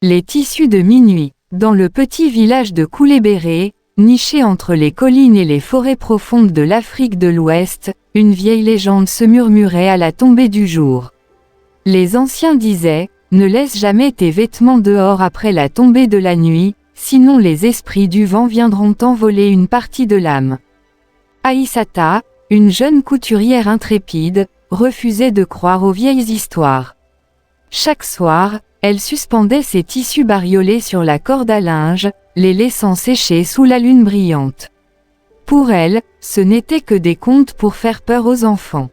Les tissus de minuit. Dans le petit village de Koulébéré, niché entre les collines et les forêts profondes de l'Afrique de l'Ouest, une vieille légende se murmurait à la tombée du jour. Les anciens disaient, ne laisse jamais tes vêtements dehors après la tombée de la nuit, sinon les esprits du vent viendront t'envoler une partie de l'âme. Aïssata, une jeune couturière intrépide, refusait de croire aux vieilles histoires. Chaque soir, elle suspendait ses tissus bariolés sur la corde à linge, les laissant sécher sous la lune brillante. Pour elle, ce n'était que des contes pour faire peur aux enfants.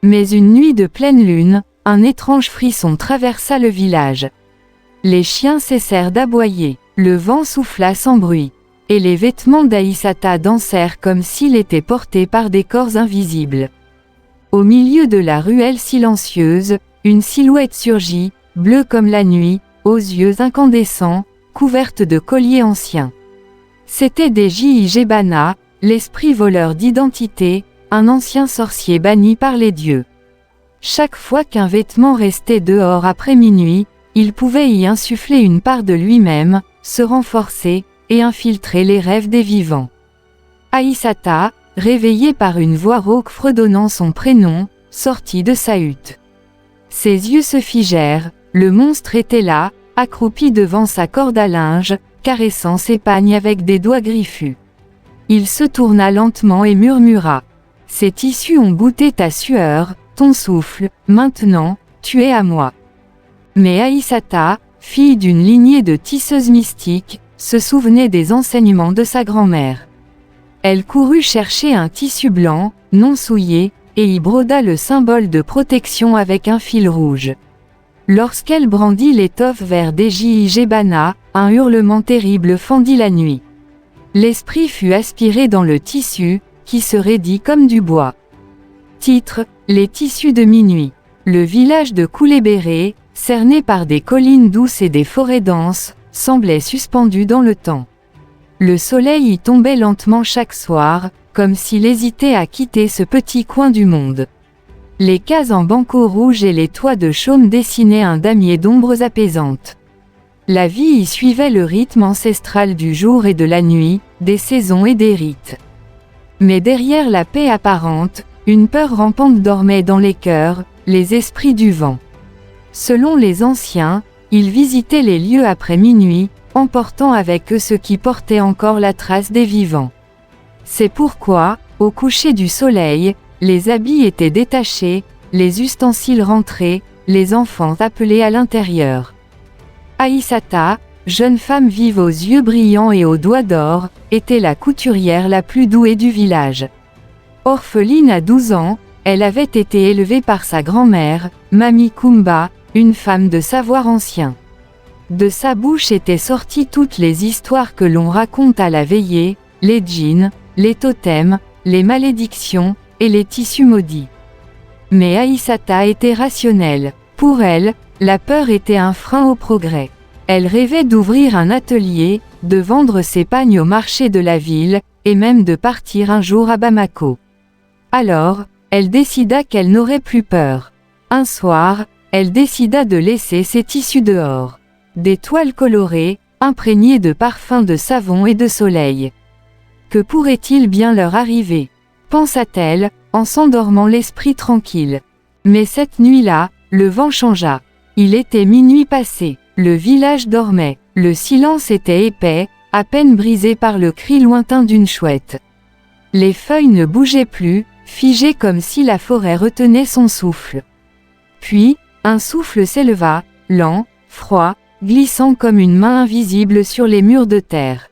Mais une nuit de pleine lune, un étrange frisson traversa le village. Les chiens cessèrent d'aboyer, le vent souffla sans bruit, et les vêtements d'Aïssata dansèrent comme s'ils étaient portés par des corps invisibles. Au milieu de la ruelle silencieuse, une silhouette surgit, bleue comme la nuit, aux yeux incandescents, couverte de colliers anciens. C'était Deji Igebana, l'esprit voleur d'identité, un ancien sorcier banni par les dieux. Chaque fois qu'un vêtement restait dehors après minuit, il pouvait y insuffler une part de lui-même, se renforcer, et infiltrer les rêves des vivants. Aïssata, réveillée par une voix rauque fredonnant son prénom, sortit de sa hutte. Ses yeux se figèrent, le monstre était là, accroupi devant sa corde à linge, caressant ses pagnes avec des doigts griffus. Il se tourna lentement et murmura. « Ces tissus ont goûté ta sueur, ton souffle, maintenant, tu es à moi. » Mais Aïssata, fille d'une lignée de tisseuses mystiques, se souvenait des enseignements de sa grand-mère. Elle courut chercher un tissu blanc, non souillé, et y broda le symbole de protection avec un fil rouge. Lorsqu'elle brandit l'étoffe vers Deji Igebana, un hurlement terrible fendit la nuit. L'esprit fut aspiré dans le tissu, qui se raidit comme du bois. Titre, les tissus de minuit. Le village de Koulébéré, cerné par des collines douces et des forêts denses, semblait suspendu dans le temps. Le soleil y tombait lentement chaque soir, comme s'il hésitait à quitter ce petit coin du monde. Les cases en banco rouge et les toits de chaume dessinaient un damier d'ombres apaisantes. La vie y suivait le rythme ancestral du jour et de la nuit, des saisons et des rites. Mais derrière la paix apparente, une peur rampante dormait dans les cœurs, les esprits du vent. Selon les anciens, ils visitaient les lieux après minuit, emportant avec eux ceux qui portaient encore la trace des vivants. C'est pourquoi, au coucher du soleil, les habits étaient détachés, les ustensiles rentrés, les enfants appelés à l'intérieur. Aïssata, jeune femme vive aux yeux brillants et aux doigts d'or, était la couturière la plus douée du village. Orpheline à 12 ans, elle avait été élevée par sa grand-mère, Mami Kumba, une femme de savoir ancien. De sa bouche étaient sorties toutes les histoires que l'on raconte à la veillée, les djinns, les totems, les malédictions, et les tissus maudits. Mais Aïssata était rationnelle. Pour elle, la peur était un frein au progrès. Elle rêvait d'ouvrir un atelier, de vendre ses pagnes au marché de la ville, et même de partir un jour à Bamako. Alors, elle décida qu'elle n'aurait plus peur. Un soir, elle décida de laisser ses tissus dehors. Des toiles colorées, imprégnées de parfums de savon et de soleil. Que pourrait-il bien leur arriver ? Pensa-t-elle, en s'endormant l'esprit tranquille. Mais cette nuit-là, le vent changea. Il était minuit passé, le village dormait, le silence était épais, à peine brisé par le cri lointain d'une chouette. Les feuilles ne bougeaient plus, figées comme si la forêt retenait son souffle. Puis, un souffle s'éleva, lent, froid, glissant comme une main invisible sur les murs de terre.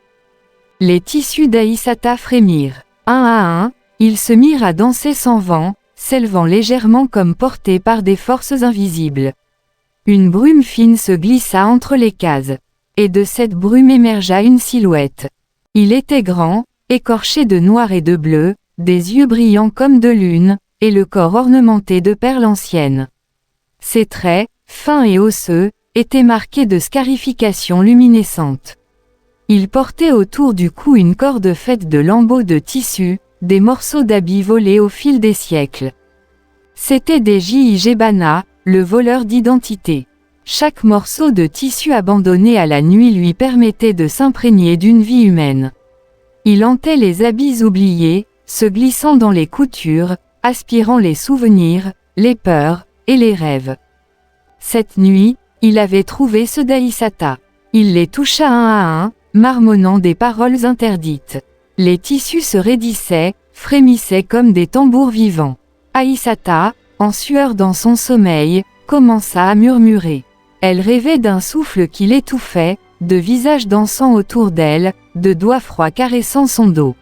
Les tissus d'Aïssata frémirent. Un à un, ils se mirent à danser sans vent, s'élevant légèrement comme portés par des forces invisibles. Une brume fine se glissa entre les cases. Et de cette brume émergea une silhouette. Il était grand, écorché de noir et de bleu, des yeux brillants comme de lune, et le corps ornementé de perles anciennes. Ses traits, fins et osseux, étaient marqués de scarifications luminescentes. Il portait autour du cou une corde faite de lambeaux de tissu, des morceaux d'habits volés au fil des siècles. C'était Deji Igebana, le voleur d'identité. Chaque morceau de tissu abandonné à la nuit lui permettait de s'imprégner d'une vie humaine. Il hantait les habits oubliés, se glissant dans les coutures, aspirant les souvenirs, les peurs, et les rêves. Cette nuit, il avait trouvé ceux d'Aïssata. Il les toucha un à un, marmonnant des paroles interdites. Les tissus se raidissaient, frémissaient comme des tambours vivants. Aïssata, en sueur dans son sommeil, commença à murmurer. Elle rêvait d'un souffle qui l'étouffait, de visages dansant autour d'elle, de doigts froids caressant son dos.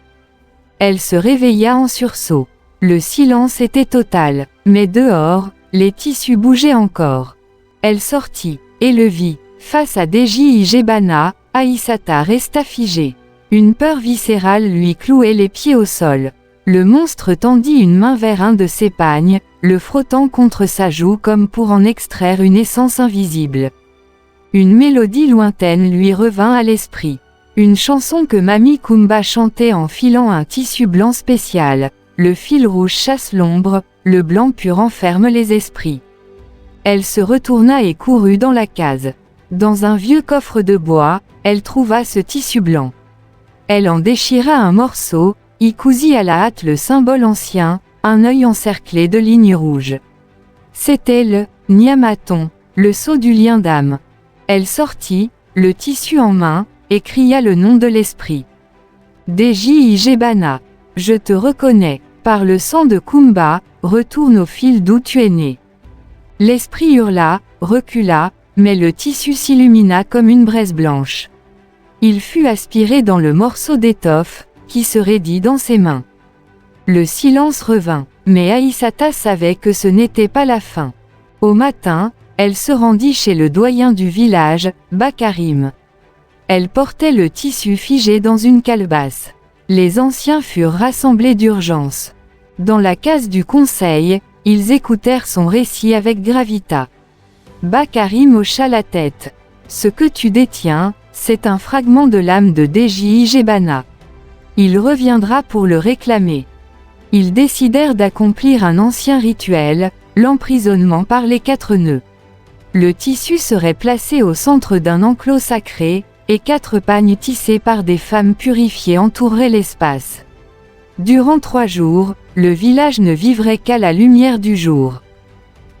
Elle se réveilla en sursaut. Le silence était total, mais dehors, les tissus bougeaient encore. Elle sortit, et le vit. Face à Deji Igebana, Aïssata resta figée. Une peur viscérale lui clouait les pieds au sol. Le monstre tendit une main vers un de ses pagnes, le frottant contre sa joue comme pour en extraire une essence invisible. Une mélodie lointaine lui revint à l'esprit. Une chanson que Mami Kumba chantait en filant un tissu blanc spécial. Le fil rouge chasse l'ombre, le blanc pur enferme les esprits. Elle se retourna et courut dans la case. Dans un vieux coffre de bois, elle trouva ce tissu blanc. Elle en déchira un morceau, y cousit à la hâte le symbole ancien, un œil encerclé de lignes rouges. C'était le Nyamaton, le sceau du lien d'âme. Elle sortit, le tissu en main, et cria le nom de l'esprit. Deji Igebana, je te reconnais, par le sang de Kumba, retourne au fil d'où tu es né. L'esprit hurla, recula, mais le tissu s'illumina comme une braise blanche. Il fut aspiré dans le morceau d'étoffe, qui se raidit dans ses mains. Le silence revint, mais Aïssata savait que ce n'était pas la fin. Au matin, elle se rendit chez le doyen du village, Bakarim. Elle portait le tissu figé dans une calebasse. Les anciens furent rassemblés d'urgence. Dans la case du conseil, ils écoutèrent son récit avec gravita. Bakarim hocha la tête. Ce que tu détiens, c'est un fragment de l'âme de Deji Igebana. Il reviendra pour le réclamer. Ils décidèrent d'accomplir un ancien rituel, l'emprisonnement par les 4 nœuds. Le tissu serait placé au centre d'un enclos sacré, et 4 pagnes tissées par des femmes purifiées entoureraient l'espace. Durant 3 jours, le village ne vivrait qu'à la lumière du jour.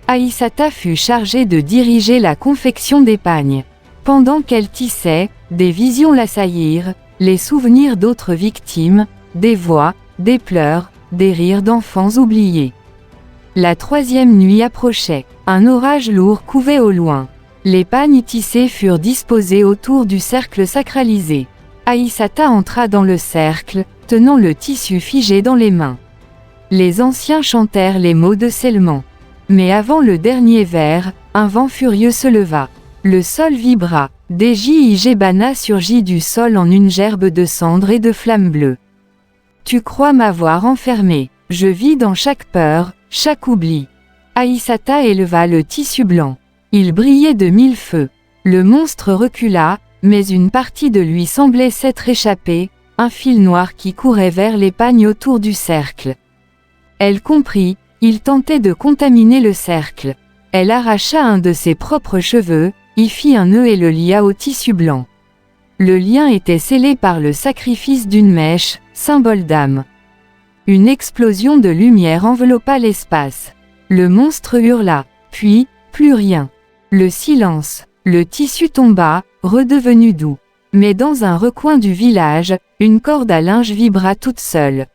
Aïssata fut chargée de diriger la confection des pagnes. Pendant qu'elle tissait, des visions l'assaillirent, les souvenirs d'autres victimes, des voix, des pleurs, des rires d'enfants oubliés. La 3e nuit approchait. Un orage lourd couvait au loin. Les pagnes tissées furent disposées autour du cercle sacralisé. Aïssata entra dans le cercle, tenant le tissu figé dans les mains. Les anciens chantèrent les mots de scellement. Mais avant le dernier vers, un vent furieux se leva. Le sol vibra. Deji Igebana surgit du sol en une gerbe de cendres et de flammes bleues. Tu crois m'avoir enfermé. Je vis dans chaque peur, chaque oubli. Aïssata éleva le tissu blanc. Il brillait de 1000 feux. Le monstre recula, mais une partie de lui semblait s'être échappée, un fil noir qui courait vers les pagnes autour du cercle. Elle comprit, il tentait de contaminer le cercle. Elle arracha un de ses propres cheveux, y fit un nœud et le lia au tissu blanc. Le lien était scellé par le sacrifice d'une mèche, symbole d'âme. Une explosion de lumière enveloppa l'espace. Le monstre hurla, puis, plus rien. Le silence, le tissu tomba, redevenu doux. Mais dans un recoin du village, une corde à linge vibra toute seule.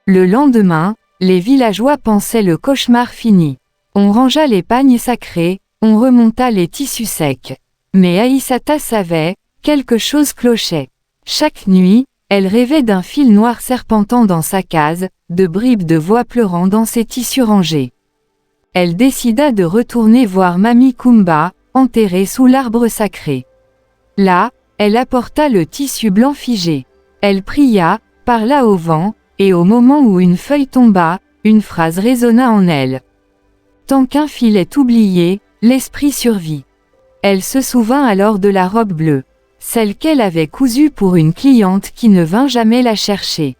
Le lendemain, les villageois pensaient le cauchemar fini. On rangea les pagnes sacrés, on remonta les tissus secs. Mais Aïssata savait, quelque chose clochait. Chaque nuit, elle rêvait d'un fil noir serpentant dans sa case, de bribes de voix pleurant dans ses tissus rangés. Elle décida de retourner voir Mami Kumba, enterrée sous l'arbre sacré. Là, elle apporta le tissu blanc figé. Elle pria, parla au vent, et au moment où une feuille tomba, une phrase résonna en elle. Tant qu'un fil est oublié, l'esprit survit. Elle se souvint alors de la robe bleue, celle qu'elle avait cousue pour une cliente qui ne vint jamais la chercher.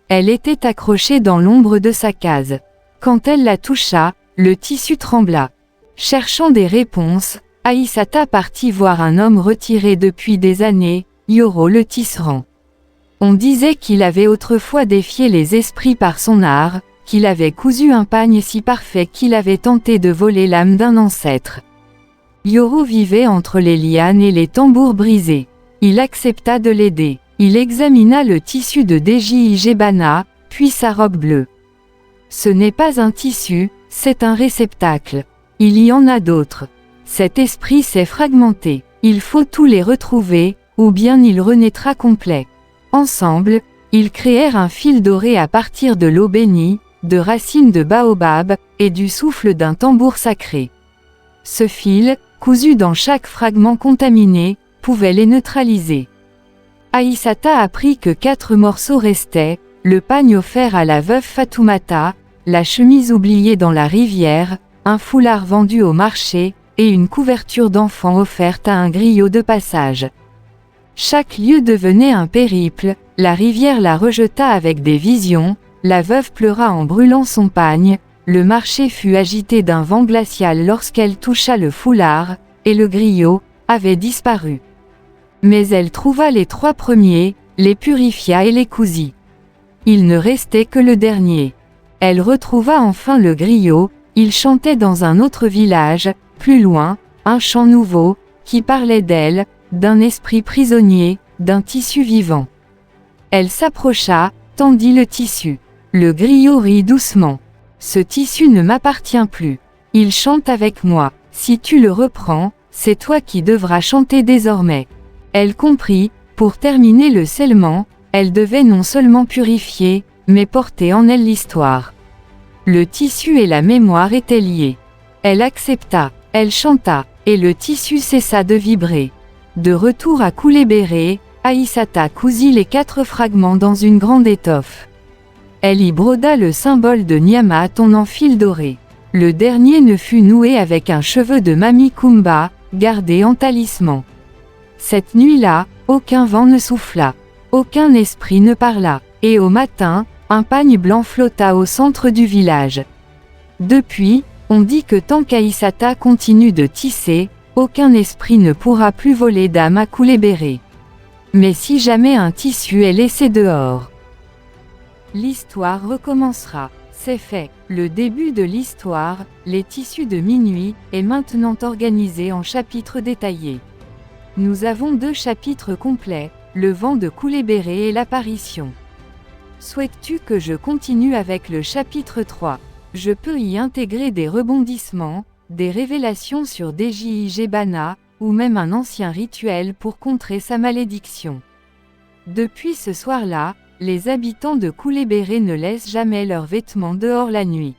Elle était accrochée dans l'ombre de sa case. Quand elle la toucha, le tissu trembla. Cherchant des réponses, Aïssata partit voir un homme retiré depuis des années, Yoro le tisserand. On disait qu'il avait autrefois défié les esprits par son art, qu'il avait cousu un pagne si parfait qu'il avait tenté de voler l'âme d'un ancêtre. Yoro vivait entre les lianes et les tambours brisés. Il accepta de l'aider. Il examina le tissu de Deji Igebana, puis sa robe bleue. Ce n'est pas un tissu, c'est un réceptacle. Il y en a d'autres. Cet esprit s'est fragmenté. Il faut tous les retrouver, ou bien il renaîtra complet. Ensemble, ils créèrent un fil doré à partir de l'eau bénie, de racines de baobab, et du souffle d'un tambour sacré. Ce fil, cousu dans chaque fragment contaminé, pouvait les neutraliser. Aïssata apprit que 4 morceaux restaient, le pagne offert à la veuve Fatoumata, la chemise oubliée dans la rivière, un foulard vendu au marché, et une couverture d'enfant offerte à un griot de passage. Chaque lieu devenait un périple, la rivière la rejeta avec des visions, la veuve pleura en brûlant son pagne, le marché fut agité d'un vent glacial lorsqu'elle toucha le foulard, et le griot avait disparu. Mais elle trouva les 3 premiers, les purifia et les cousit. Il ne restait que le dernier. Elle retrouva enfin le griot, il chantait dans un autre village, plus loin, un chant nouveau, qui parlait d'elle, d'un esprit prisonnier, d'un tissu vivant. Elle s'approcha, tendit le tissu. Le griot rit doucement. Ce tissu ne m'appartient plus. Il chante avec moi. Si tu le reprends, c'est toi qui devras chanter désormais. Elle comprit, pour terminer le scellement, elle devait non seulement purifier, mais porter en elle l'histoire. Le tissu et la mémoire étaient liés. Elle accepta, elle chanta, et le tissu cessa de vibrer. De retour à Koulébéré, Aïssata cousit les 4 fragments dans une grande étoffe. Elle y broda le symbole de Nyama en fil doré. Le dernier ne fut noué avec un cheveu de Mami Kumba, gardé en talisman. Cette nuit-là, aucun vent ne souffla. Aucun esprit ne parla. Et au matin, un pagne blanc flotta au centre du village. Depuis, on dit que tant qu'Aïssata continue de tisser, aucun esprit ne pourra plus voler d'âme à Koulébéré. Mais si jamais un tissu est laissé dehors, l'histoire recommencera. C'est fait. Le début de l'histoire, les tissus de minuit, est maintenant organisé en chapitres détaillés. Nous avons 2 chapitres complets, le vent de Koulébéré et l'apparition. Souhaites-tu que je continue avec le chapitre 3? Je peux y intégrer des rebondissements, des révélations sur Deji Igebana, ou même un ancien rituel pour contrer sa malédiction. Depuis ce soir-là, les habitants de Koulébéré ne laissent jamais leurs vêtements dehors la nuit.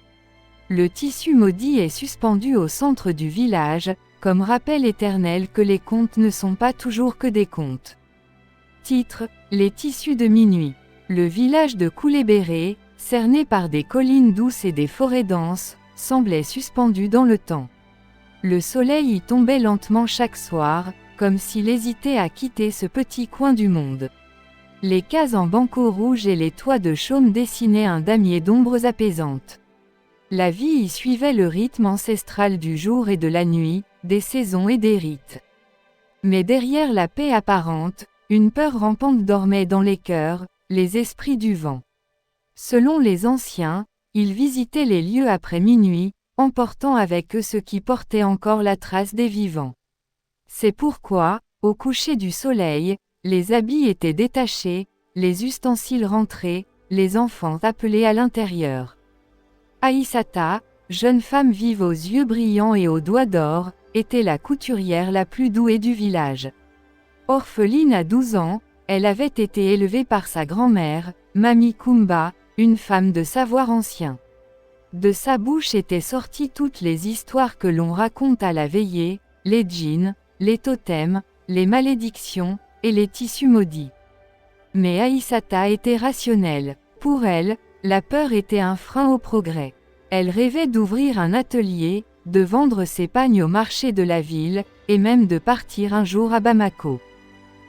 Le tissu maudit est suspendu au centre du village, comme rappel éternel que les contes ne sont pas toujours que des contes. Titre: Les tissus de minuit. Le village de Koulébéré, cerné par des collines douces et des forêts denses, semblait suspendu dans le temps. Le soleil y tombait lentement chaque soir, comme s'il hésitait à quitter ce petit coin du monde. Les cases en banco rouge et les toits de chaume dessinaient un damier d'ombres apaisantes. La vie y suivait le rythme ancestral du jour et de la nuit, des saisons et des rites. Mais derrière la paix apparente, une peur rampante dormait dans les cœurs, les esprits du vent. Selon les anciens, ils visitaient les lieux après minuit, emportant avec eux ceux qui portaient encore la trace des vivants. C'est pourquoi, au coucher du soleil, les habits étaient détachés, les ustensiles rentrés, les enfants appelés à l'intérieur. Aïssata, jeune femme vive aux yeux brillants et aux doigts d'or, était la couturière la plus douée du village. Orpheline à 12 ans, elle avait été élevée par sa grand-mère, Mami Kumba, une femme de savoir ancien. De sa bouche étaient sorties toutes les histoires que l'on raconte à la veillée, les djinns, les totems, les malédictions, et les tissus maudits. Mais Aïssata était rationnelle. Pour elle, la peur était un frein au progrès. Elle rêvait d'ouvrir un atelier, de vendre ses pagnes au marché de la ville, et même de partir un jour à Bamako.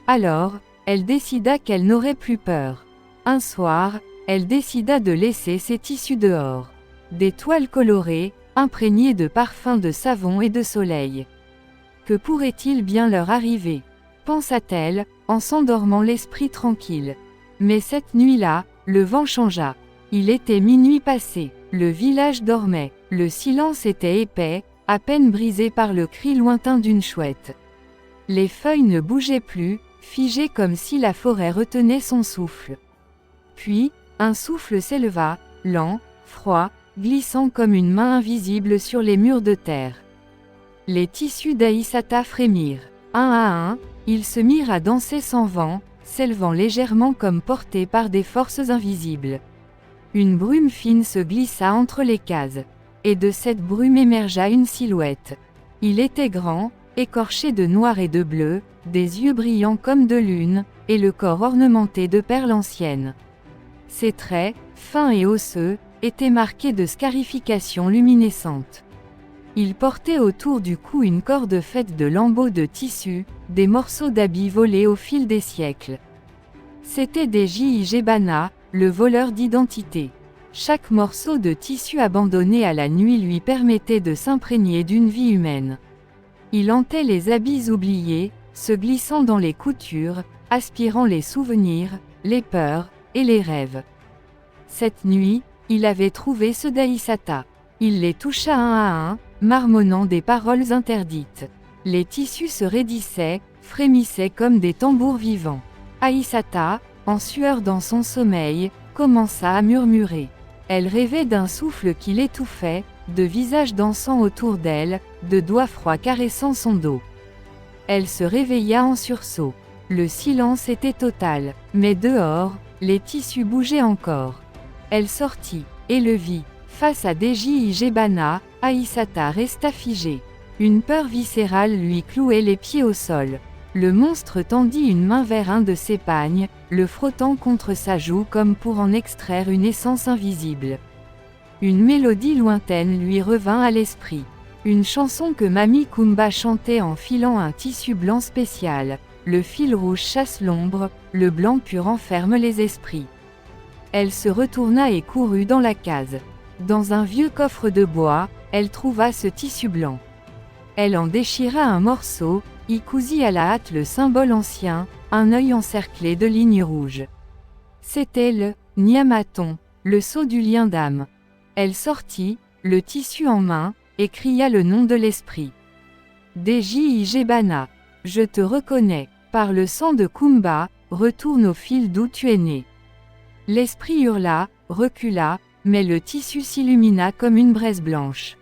Alors, elle décida qu'elle n'aurait plus peur. Un soir, elle décida de laisser ses tissus dehors. Des toiles colorées, imprégnées de parfums de savon et de soleil. Que pourrait-il bien leur arriver? Pensa-t-elle, en s'endormant l'esprit tranquille. Mais cette nuit-là, le vent changea. Il était minuit passé, le village dormait, le silence était épais, à peine brisé par le cri lointain d'une chouette. Les feuilles ne bougeaient plus, figées comme si la forêt retenait son souffle. Puis, un souffle s'éleva, lent, froid, glissant comme une main invisible sur les murs de terre. Les tissus d'Aïssata frémirent. Un à un, ils se mirent à danser sans vent, s'élevant légèrement comme portés par des forces invisibles. Une brume fine se glissa entre les cases. Et de cette brume émergea une silhouette. Il était grand, écorché de noir et de bleu, des yeux brillants comme de lune, et le corps ornementé de perles anciennes. Ses traits, fins et osseux, étaient marqués de scarifications luminescentes. Il portait autour du cou une corde faite de lambeaux de tissu, des morceaux d'habits volés au fil des siècles. C'était des Jijebana, le voleur d'identité. Chaque morceau de tissu abandonné à la nuit lui permettait de s'imprégner d'une vie humaine. Il hantait les habits oubliés, se glissant dans les coutures, aspirant les souvenirs, les peurs, et les rêves. Cette nuit, il avait trouvé ceux d'Aïssata. Il les toucha un à un, marmonnant des paroles interdites. Les tissus se raidissaient, frémissaient comme des tambours vivants. Aïssata, en sueur dans son sommeil, commença à murmurer. Elle rêvait d'un souffle qui l'étouffait, de visages dansant autour d'elle, de doigts froids caressant son dos. Elle se réveilla en sursaut. Le silence était total, mais dehors, les tissus bougeaient encore. Elle sortit, et le vit. Face à Jijebana, Aïssata resta figée. Une peur viscérale lui clouait les pieds au sol. Le monstre tendit une main vers un de ses pagnes, le frottant contre sa joue comme pour en extraire une essence invisible. Une mélodie lointaine lui revint à l'esprit. Une chanson que Mami Kumba chantait en filant un tissu blanc spécial. Le fil rouge chasse l'ombre, le blanc pur enferme les esprits. Elle se retourna et courut dans la case. Dans un vieux coffre de bois, elle trouva ce tissu blanc. Elle en déchira un morceau, y cousit à la hâte le symbole ancien, un œil encerclé de lignes rouges. C'était le Nyamaton, le sceau du lien d'âme. Elle sortit, le tissu en main, et cria le nom de l'esprit. Jijebana, je te reconnais, par le sang de Kumba, retourne au fil d'où tu es né. L'esprit hurla, recula, mais le tissu s'illumina comme une braise blanche.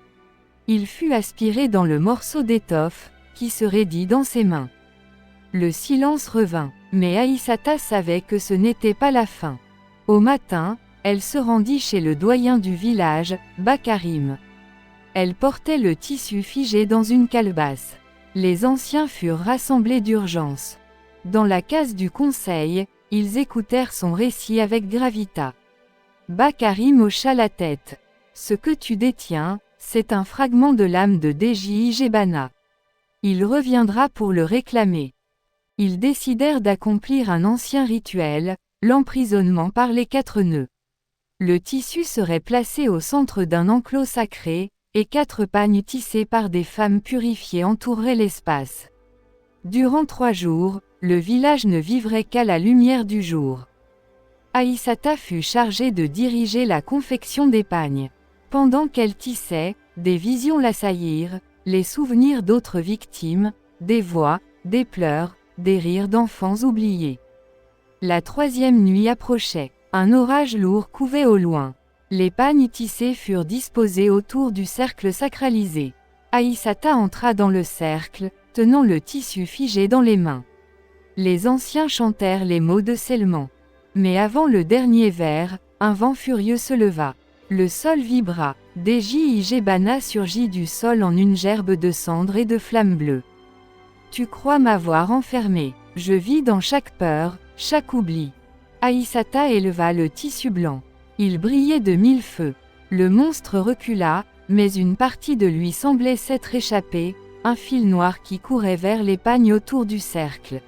Il fut aspiré dans le morceau d'étoffe, qui se raidit dans ses mains. Le silence revint, mais Aïssata savait que ce n'était pas la fin. Au matin, elle se rendit chez le doyen du village, Bakarim. Elle portait le tissu figé dans une calebasse. Les anciens furent rassemblés d'urgence. Dans la case du conseil, ils écoutèrent son récit avec gravita. Bakarim hocha la tête. Ce que tu détiens, c'est un fragment de l'âme de Jijebana. Il reviendra pour le réclamer. Ils décidèrent d'accomplir un ancien rituel, l'emprisonnement par les 4 nœuds. Le tissu serait placé au centre d'un enclos sacré, et 4 pagnes tissées par des femmes purifiées entoureraient l'espace. Durant 3 jours, le village ne vivrait qu'à la lumière du jour. Aïssata fut chargée de diriger la confection des pagnes. Pendant qu'elle tissait, des visions l'assaillirent, les souvenirs d'autres victimes, des voix, des pleurs, des rires d'enfants oubliés. La 3e nuit approchait. Un orage lourd couvait au loin. Les pagnes tissées furent disposées autour du cercle sacralisé. Aïssata entra dans le cercle, tenant le tissu figé dans les mains. Les anciens chantèrent les mots de scellement. Mais avant le dernier vers, un vent furieux se leva. Le sol vibra. Jijebana surgit du sol en une gerbe de cendres et de flammes bleues. Tu crois m'avoir enfermé. Je vis dans chaque peur, chaque oubli. Aïssata éleva le tissu blanc. Il brillait de 1000 feux. Le monstre recula, mais une partie de lui semblait s'être échappée, un fil noir qui courait vers les pagnes autour du cercle.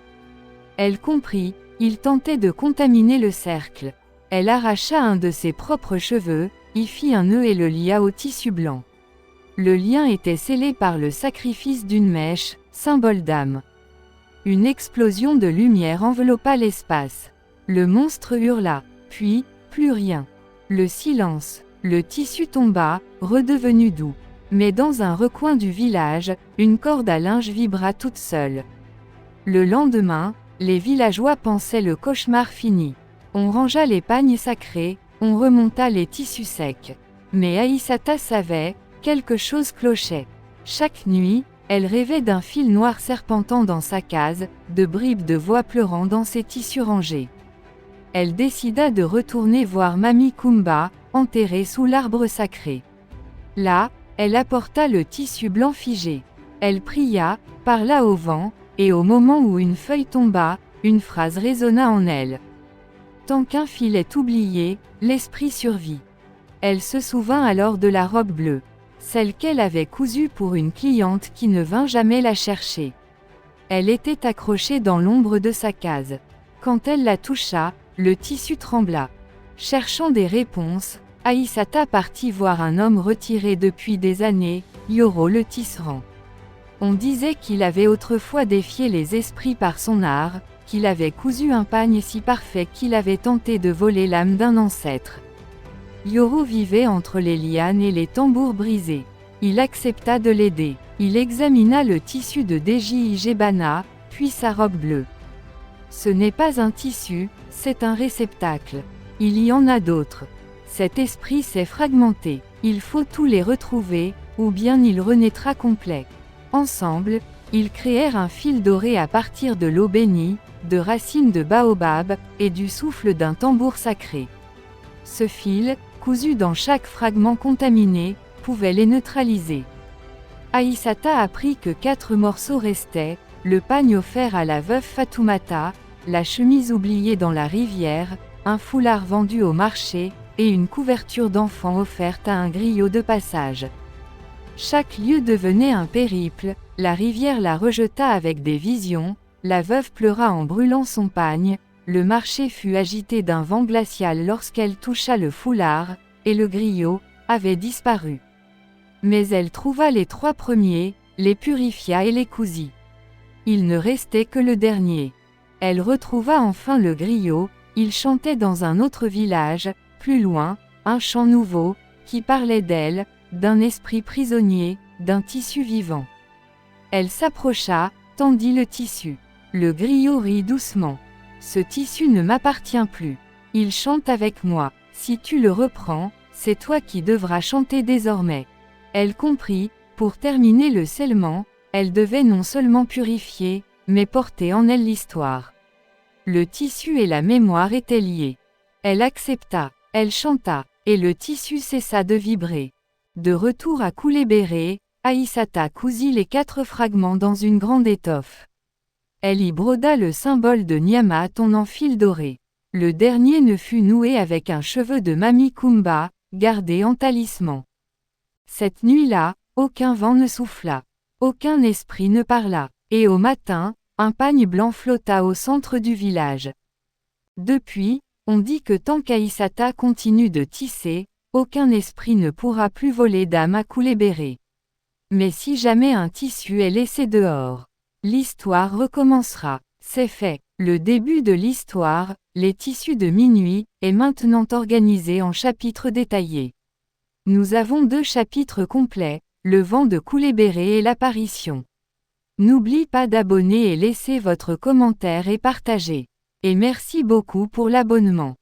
Elle comprit, il tentait de contaminer le cercle. Elle arracha un de ses propres cheveux, y fit un nœud et le lia au tissu blanc. Le lien était scellé par le sacrifice d'une mèche, symbole d'âme. Une explosion de lumière enveloppa l'espace. Le monstre hurla, puis, plus rien. Le silence, le tissu tomba, redevenu doux. Mais dans un recoin du village, une corde à linge vibra toute seule. Le lendemain, les villageois pensaient le cauchemar fini. On rangea les pagnes sacrés, on remonta les tissus secs. Mais Aïssata savait, quelque chose clochait. Chaque nuit, elle rêvait d'un fil noir serpentant dans sa case, de bribes de voix pleurant dans ses tissus rangés. Elle décida de retourner voir Mamie Kumba, enterrée sous l'arbre sacré. Là, elle apporta le tissu blanc figé. Elle pria, parla au vent, et au moment où une feuille tomba, une phrase résonna en elle. Tant qu'un fil est oublié, l'esprit survit. Elle se souvint alors de la robe bleue, celle qu'elle avait cousue pour une cliente qui ne vint jamais la chercher. Elle était accrochée dans l'ombre de sa case. Quand elle la toucha, le tissu trembla. Cherchant des réponses, Aïssata partit voir un homme retiré depuis des années, Yoro le tisserand. On disait qu'il avait autrefois défié les esprits par son art, qu'il avait cousu un pagne si parfait qu'il avait tenté de voler l'âme d'un ancêtre. Yoro vivait entre les lianes et les tambours brisés. Il accepta de l'aider. Il examina le tissu de Deji Igebana, puis sa robe bleue. Ce n'est pas un tissu, c'est un réceptacle. Il y en a d'autres. Cet esprit s'est fragmenté. Il faut tous les retrouver, ou bien il renaîtra complet. Ensemble, ils créèrent un fil doré à partir de l'eau bénie, de racines de baobab, et du souffle d'un tambour sacré. Ce fil, cousu dans chaque fragment contaminé, pouvait les neutraliser. Aïssata apprit que 4 morceaux restaient, le pagne offert à la veuve Fatoumata, la chemise oubliée dans la rivière, un foulard vendu au marché, et une couverture d'enfant offerte à un griot de passage. Chaque lieu devenait un périple, la rivière la rejeta avec des visions, la veuve pleura en brûlant son pagne, le marché fut agité d'un vent glacial lorsqu'elle toucha le foulard, et le griot avait disparu. Mais elle trouva les 3 premiers, les purifia et les cousit. Il ne restait que le dernier. Elle retrouva enfin le griot, il chantait dans un autre village, plus loin, un chant nouveau, qui parlait d'elle, d'un esprit prisonnier, d'un tissu vivant. Elle s'approcha, tendit le tissu. Le griot rit doucement. Ce tissu ne m'appartient plus. Il chante avec moi. Si tu le reprends, c'est toi qui devras chanter désormais. Elle comprit, pour terminer le scellement, elle devait non seulement purifier, mais porter en elle l'histoire. Le tissu et la mémoire étaient liés. Elle accepta, elle chanta, et le tissu cessa de vibrer. De retour à Koulébéré, Aïssata cousit les 4 fragments dans une grande étoffe. Elle y broda le symbole de Niamat en fil doré. Le dernier ne fut noué avec un cheveu de Mamie Kumba, gardé en talisman. Cette nuit-là, aucun vent ne souffla. Aucun esprit ne parla. Et au matin, un pagne blanc flotta au centre du village. Depuis, on dit que tant qu'Aïssata continue de tisser, aucun esprit ne pourra plus voler d'âme à Koulébéré. Mais si jamais un tissu est laissé dehors, l'histoire recommencera. C'est fait. Le début de l'histoire, les tissus de minuit, est maintenant organisé en chapitres détaillés. Nous avons 2 chapitres complets, le vent de Koulébéré et l'apparition. N'oublie pas d'abonner et laisser votre commentaire et partager. Et merci beaucoup pour l'abonnement.